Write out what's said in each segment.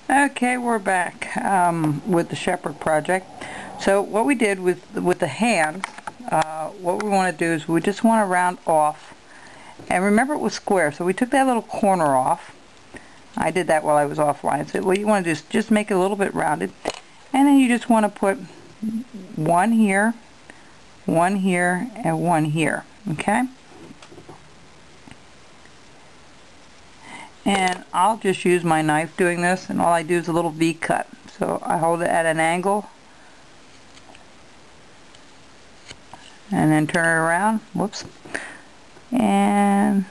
Okay, we're back with the shepherd project. So what we did with the hands, what we want to do is we just want to round off. And remember, it was square, so we took that little corner off. I did that while I was offline. So what you want to do is just make it a little bit rounded, and then you just want to put one here, and one here. Okay. And I'll just use my knife doing this, and all I do is a little V cut. So I hold it at an angle and then turn it around, whoops, and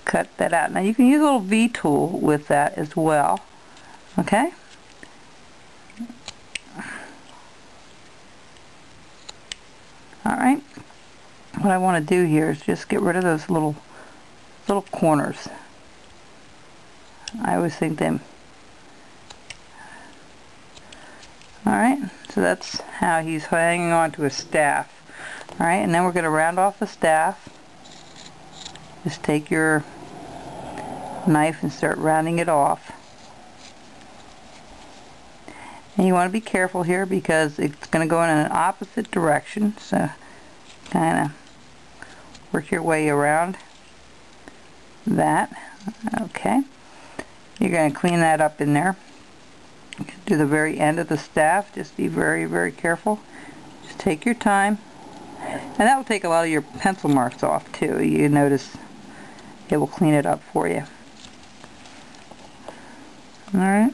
cut that out. Now you can use a little V tool with that as well, okay? Alright, what I want to do here is just get rid of those little corners. I always think them. Alright, so that's how he's hanging on to his staff. Alright, and then we're going to round off the staff. Just take your knife and start rounding it off. And you want to be careful here because it's going to go in an opposite direction, so kind of work your way around that. Okay, you're going to clean that up in there. Do the very end of the staff. Just be very, very careful. Just take your time, and that will take a lot of your pencil marks off too. You notice it will clean it up for you. Alright.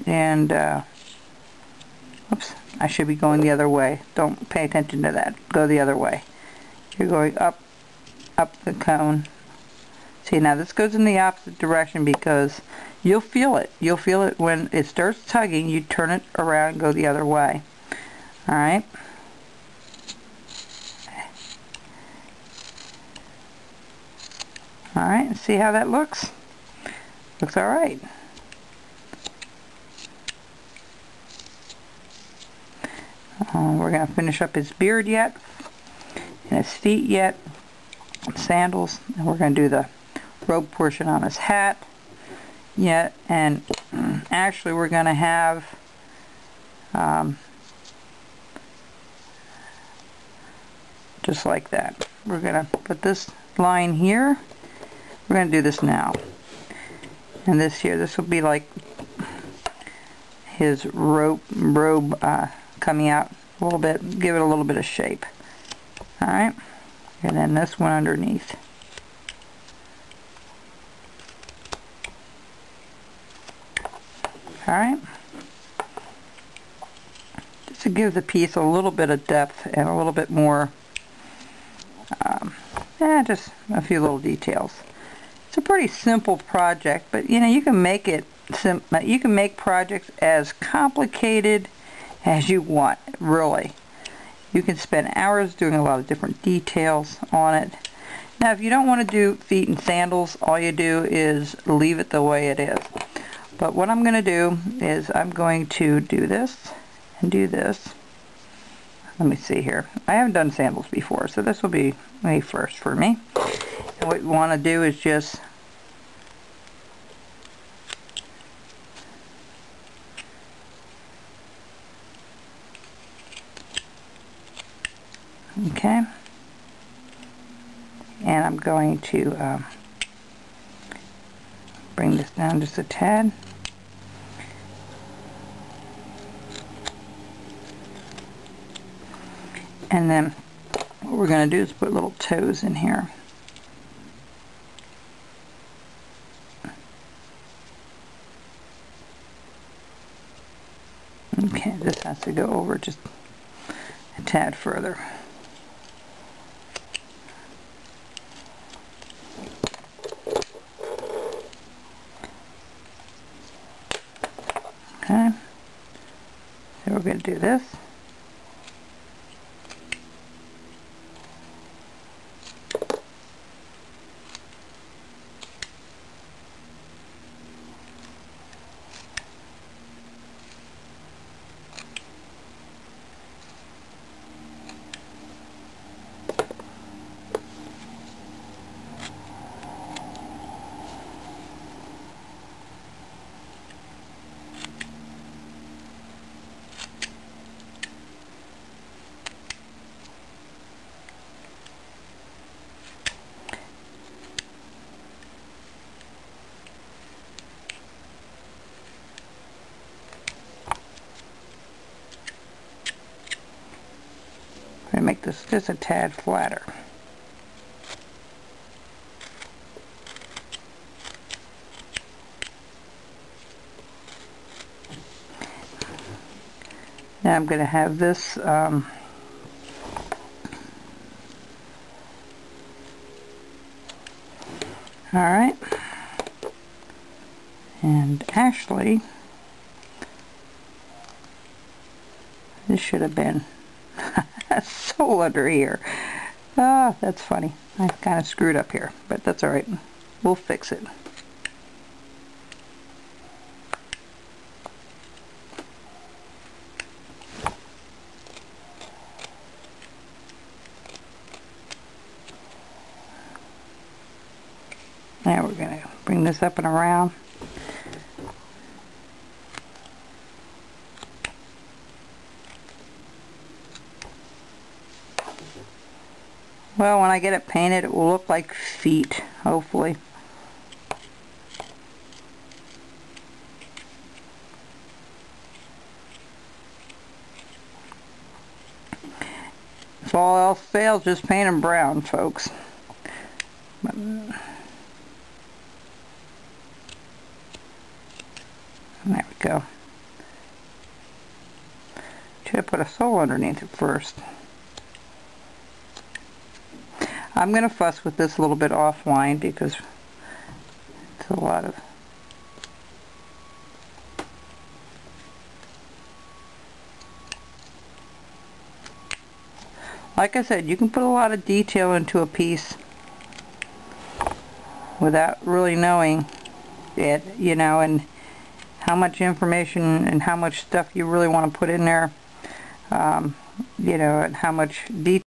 And oops, I should be going the other way. Don't pay attention to that. Go the other way. You're going up the cone. See, now this goes in the opposite direction because you'll feel it. You'll feel it when it starts tugging. You turn it around and go the other way. Alright. Alright, see how that looks? Looks alright. We're going to finish up his beard yet, and his feet yet, sandals, and we're going to do the robe portion on his hat yet, and actually we're going to have just like that. We're going to put this line here. We're going to do this now, and this here, this will be like his robe coming out a little bit, give it a little bit of shape. Alright, and then this one underneath. Alright, just to give the piece a little bit of depth and a little bit more, just a few little details. It's a pretty simple project, but you know, you can make it you can make projects as complicated as you want, really. You can spend hours doing a lot of different details on it. Now, if you don't want to do feet and sandals, all you do is leave it the way it is. But what I'm going to do is I'm going to do this and do this. Let me see here. I haven't done sandals before, so this will be a first for me. And what you want to do is just okay, and I'm going to bring this down just a tad. And then what we're going to do is put little toes in here. Okay, this has to go over just a tad further. Okay, so we're going to do this. make this just a tad flatter. Now I'm going to have this alright, and actually this should have been a sole under here. Ah, that's funny. I kind of screwed up here, but that's alright. We'll fix it. Now we're going to bring this up and around. Well, when I get it painted, it will look like feet, hopefully. If all else fails, just paint them brown, folks. There we go. Should have put a sole underneath it first. I'm going to fuss with this a little bit offline because it's a lot of... Like I said, you can put a lot of detail into a piece without really knowing it, you know, and how much information and how much stuff you really want to put in there, you know, and how much detail